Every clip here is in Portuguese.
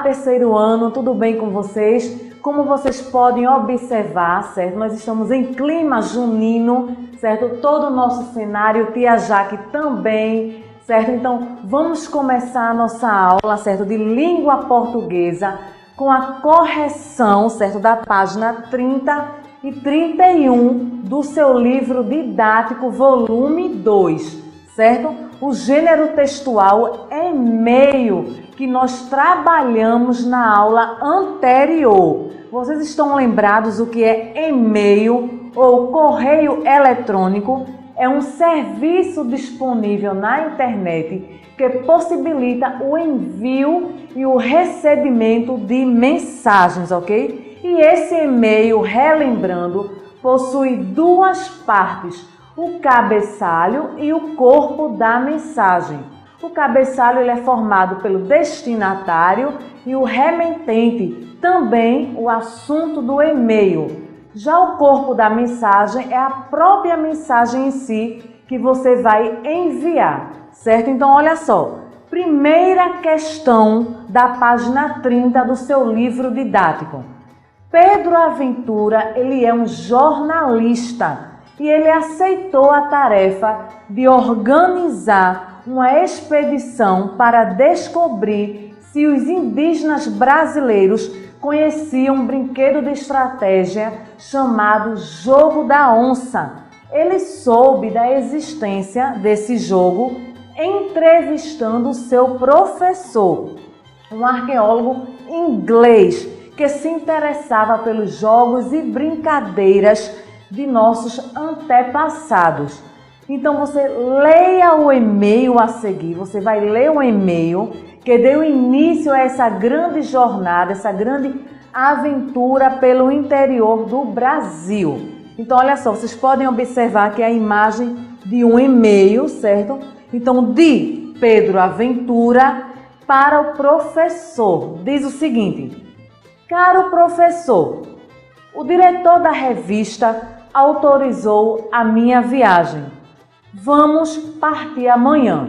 terceiro ano, tudo bem com vocês? Como vocês podem observar, certo? Nós estamos em clima junino, certo? Todo o nosso cenário, Tia Jaque também, certo? Então, vamos começar a nossa aula, certo? De língua portuguesa com a correção, certo? Da página 30 e 31 do seu livro didático, volume 2, certo? O gênero textual é e-mail, que nós trabalhamos na aula anterior. Vocês estão lembrados o que é e-mail ou correio eletrônico? É um serviço disponível na internet que possibilita o envio e o recebimento de mensagens, ok? E esse e-mail, relembrando, possui duas partes, o cabeçalho e o corpo da mensagem. O cabeçalho ele é formado pelo destinatário e o remetente, também o assunto do e-mail. Já o corpo da mensagem é a própria mensagem em si que você vai enviar, certo? Então, olha só, primeira questão da página 30 do seu livro didático. Pedro Aventura, ele é um jornalista e ele aceitou a tarefa de organizar uma expedição para descobrir se os indígenas brasileiros conheciam um brinquedo de estratégia chamado Jogo da Onça. Ele soube da existência desse jogo entrevistando o seu professor, um arqueólogo inglês que se interessava pelos jogos e brincadeiras de nossos antepassados. Então você leia o e-mail a seguir, você vai ler o e-mail que deu início a essa grande jornada, essa grande aventura pelo interior do Brasil. Então olha só, vocês podem observar que é a imagem de um e-mail, certo? Então de Pedro Aventura para o professor. Diz o seguinte: caro professor, o diretor da revista autorizou a minha viagem. Vamos partir amanhã.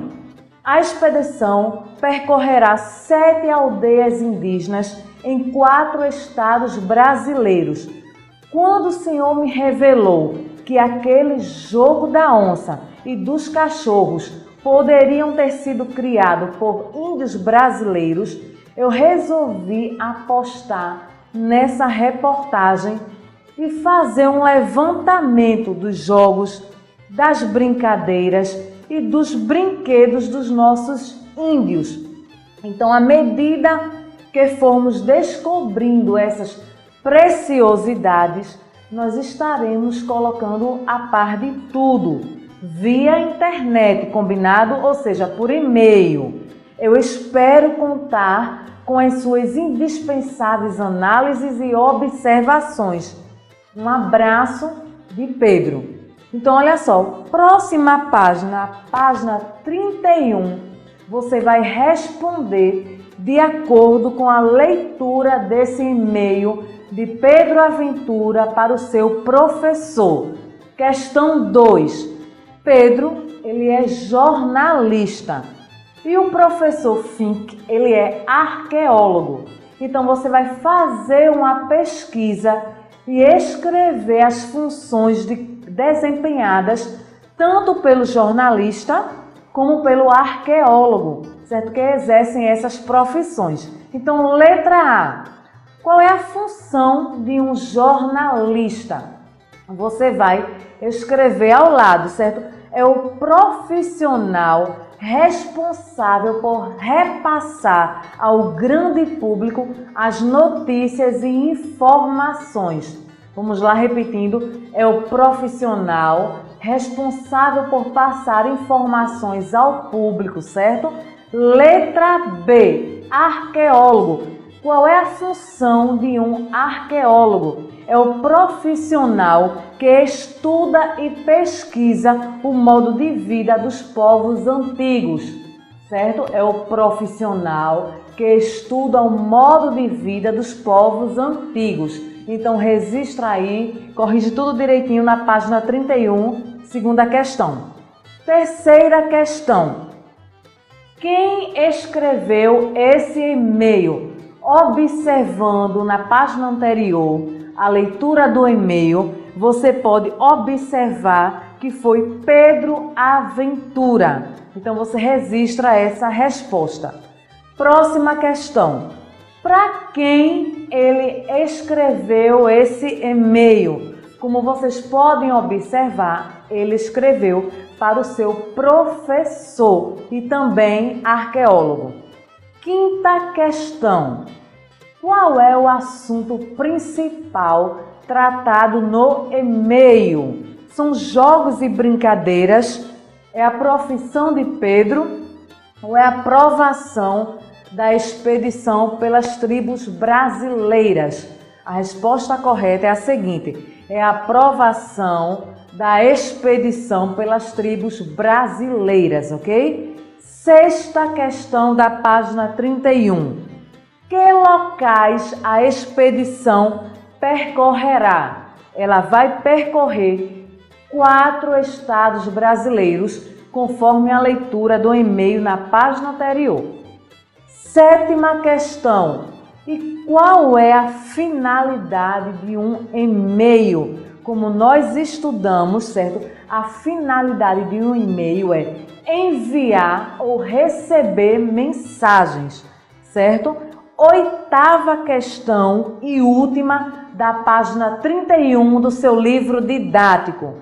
A expedição percorrerá 7 aldeias indígenas em 4 estados brasileiros. Quando o Senhor me revelou que aquele jogo da onça e dos cachorros poderiam ter sido criados por índios brasileiros, eu resolvi apostar nessa reportagem e fazer um levantamento dos jogos, das brincadeiras e dos brinquedos dos nossos índios. Então, à medida que formos descobrindo essas preciosidades, nós estaremos colocando a par de tudo, via internet, combinado? Ou seja, por e-mail. Eu espero contar com as suas indispensáveis análises e observações. Um abraço de Pedro. Então, olha só, próxima página, página 31, você vai responder de acordo com a leitura desse e-mail de Pedro Aventura para o seu professor. Questão 2. Pedro, ele é jornalista e o professor Fink, ele é arqueólogo. Então, você vai fazer uma pesquisa e escrever as funções desempenhadas tanto pelo jornalista como pelo arqueólogo, certo? Que exercem essas profissões. Então, letra A. Qual é a função de um jornalista? Você vai escrever ao lado, certo? É o profissional responsável por repassar ao grande público as notícias e informações. Vamos lá, repetindo, é o profissional responsável por passar informações ao público, certo? Letra B, arqueólogo. Qual é a função de um arqueólogo? É o profissional que estuda e pesquisa o modo de vida dos povos antigos, certo? É o profissional que estuda o modo de vida dos povos antigos. Então, registra aí, corrige tudo direitinho na página 31, segunda questão. Terceira questão. Quem escreveu esse e-mail? observando na página anterior a leitura do e-mail, você pode observar que foi Pedro Aventura. Então você registra essa resposta. Próxima questão. Para quem ele escreveu esse e-mail? Como vocês podem observar, ele escreveu para o seu professor e também arqueólogo. Quinta questão. Qual é o assunto principal tratado no e-mail? São jogos e brincadeiras? É a profissão de Pedro? Ou é a provação da expedição pelas tribos brasileiras? A resposta correta é a seguinte: é a provação da expedição pelas tribos brasileiras, ok? Sexta questão da página 31. Que locais a expedição percorrerá? Ela vai percorrer 4 estados brasileiros, conforme a leitura do e-mail na página anterior. Sétima questão. E qual é a finalidade de um e-mail? Como nós estudamos, certo? A finalidade de um e-mail é enviar ou receber mensagens, certo? Oitava questão e última da página 31 do seu livro didático.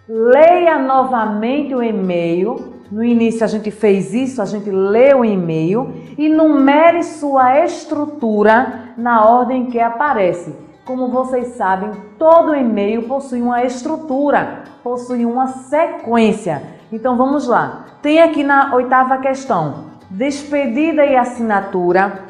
Leia novamente o e-mail. No início a gente fez isso, a gente leu o e-mail e numere sua estrutura na ordem que aparece. Como vocês sabem, todo e-mail possui uma estrutura, possui uma sequência. Então vamos lá. Tem aqui na oitava questão, despedida e assinatura,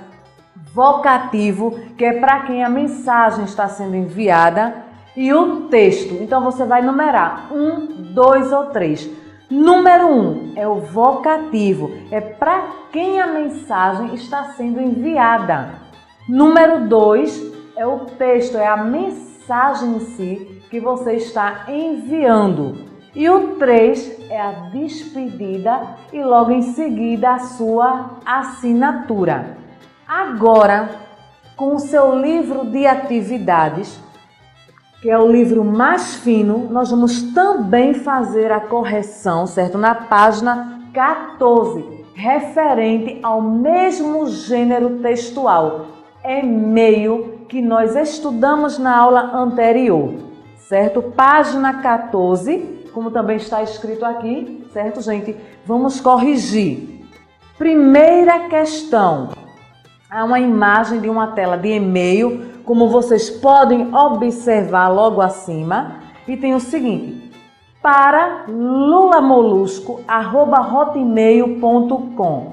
vocativo, que é para quem a mensagem está sendo enviada, e o texto. Então você vai numerar 1, 2 ou 3. Número 1 é o vocativo, é para quem a mensagem está sendo enviada. Número 2 é o texto, é a mensagem em si que você está enviando. E o 3 é a despedida e logo em seguida a sua assinatura. Agora, com o seu livro de atividades, que é o livro mais fino, nós vamos também fazer a correção, certo? Na página 14, referente ao mesmo gênero textual, e-mail, que nós estudamos na aula anterior, certo? Página 14, como também está escrito aqui, certo, gente? Vamos corrigir. Primeira questão. Há uma imagem de uma tela de e-mail, como vocês podem observar logo acima, e tem o seguinte: para lulamolusco@hotmail.com.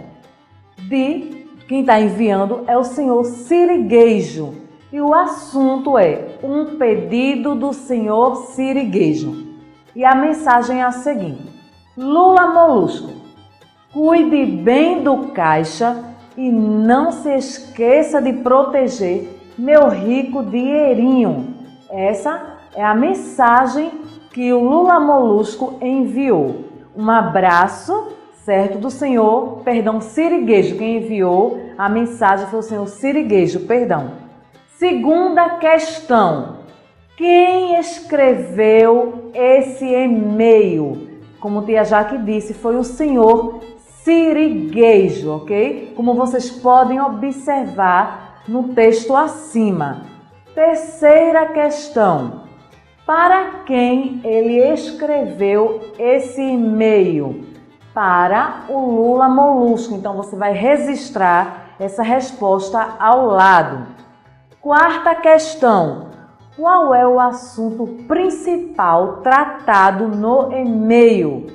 Quem está enviando é o senhor Sirigueijo. E o assunto é um pedido do senhor Sirigueijo. E a mensagem é a seguinte: Lula Molusco, cuide bem do caixa e não se esqueça de proteger meu rico dinheirinho. Essa é a mensagem que o Lula Molusco enviou. Um abraço, certo, do senhor, Sirigueijo. Quem enviou a mensagem foi o senhor Sirigueijo, Segunda questão. Quem escreveu esse e-mail? Como tia Jaque disse, foi o senhor Sirigueijo, ok? Como vocês podem observar no texto acima. Terceira questão. Para quem ele escreveu esse e-mail? Para o Lula Molusco. Então você vai registrar essa resposta ao lado. Quarta questão. Qual é o assunto principal tratado no e-mail?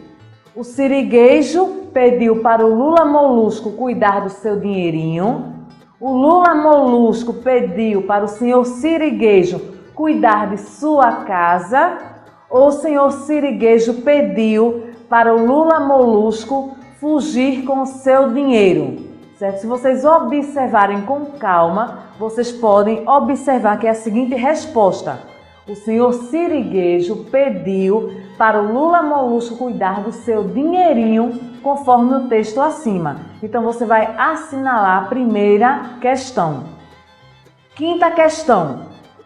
O Sirigueijo pediu para o Lula Molusco cuidar do seu dinheirinho. O Lula Molusco pediu para o senhor Sirigueijo cuidar de sua casa. Ou o senhor Sirigueijo pediu para o Lula Molusco fugir com o seu dinheiro. Certo? Se vocês observarem com calma, vocês podem observar que é a seguinte resposta: o senhor Sirigueijo pediu para o Lula Molusco cuidar do seu dinheirinho, conforme o texto acima. Então você vai assinalar a primeira questão. Quinta questão.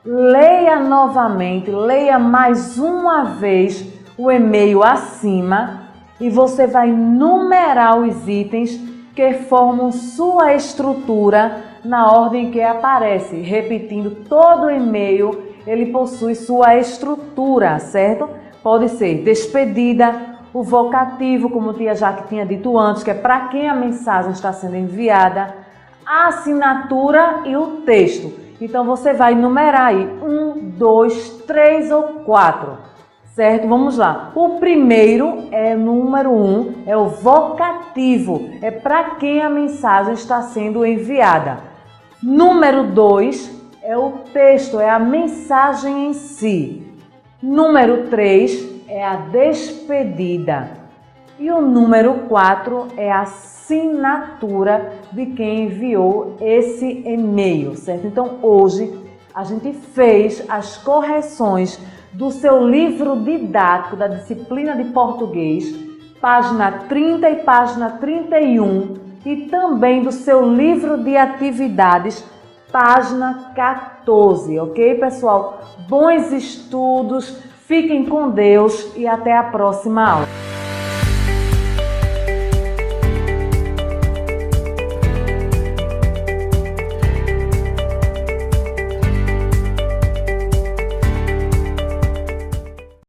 Leia novamente, leia mais uma vez o e-mail acima e você vai numerar os itens que formam sua estrutura na ordem que aparece. Repetindo, todo e-mail ele possui sua estrutura, certo? Pode ser despedida, o vocativo, como tia Jaque tinha dito antes, que é para quem a mensagem está sendo enviada, a assinatura e o texto. Então você vai numerar aí 1, 2, 3 ou 4, certo? Vamos lá. O primeiro é número 1, é o vocativo, é para quem a mensagem está sendo enviada. Número 2 é o texto, é a mensagem em si. Número 3 é a despedida. E o número 4 é a assinatura de quem enviou esse e-mail, certo? Então, hoje a gente fez as correções do seu livro didático da disciplina de português, página 30 e página 31, e também do seu livro de atividades, página 14, ok, pessoal? Bons estudos, fiquem com Deus e até a próxima aula.